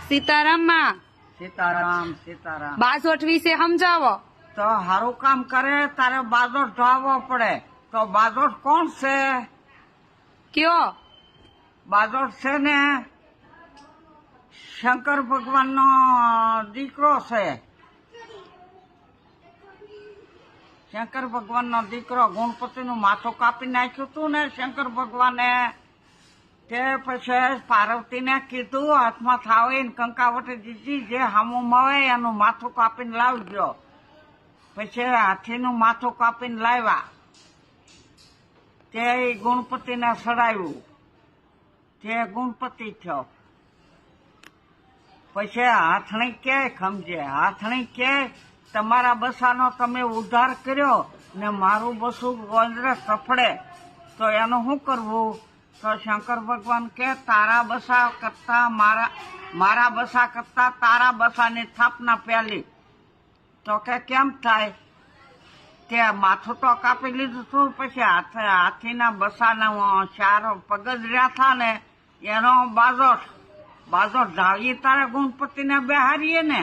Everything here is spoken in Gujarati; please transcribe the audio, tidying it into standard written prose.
સીતારામ માં સીતારામ સીતારામ બાજોટ વિશે સમજાવો. તો સારું કામ કરે તારે બાજોટ ઢોળવો પડે. તો બાજોટ કોણ છે? કયો? બાજોટ છે ને શંકર ભગવાનનો દીકરો છે. શંકર ભગવાનનો દીકરો ગણપતિનું માથું કાપી નાખ્યું હતું ને શંકર ભગવાને. તે પછી પાર્વતીને કીધું હાથમાં થાવીને કંકાવટી દીધી, જે હામું મળે એનું માથું કાપીને લાવજો. પછી હાથીનું માથું કાપીને લાવ્યા. તે ગણપતિને સડાવ્યું, તે ગણપતિ થયો. પછી હાથણી કે સમજે, હાથણી કે તમારા બસાનો તમે ઉદ્ધાર કર્યો ને મારું બસું ગોંદરે સફળે તો એનું શું કરવું? તો શંકર ભગવાન કે તારા બસા કરતા મારા બસા કરતા તારા બસાની સ્થાપના પહેલી. તો કે કેમ થાય? તે માથું તો કાપી લીધું હતું, પછી હાથીના બસાના 4 પગ જ રહ્યા હતા ને એનો બાજોટ ઢાળીએ તારે ગણપતિને બેહારીએ ને.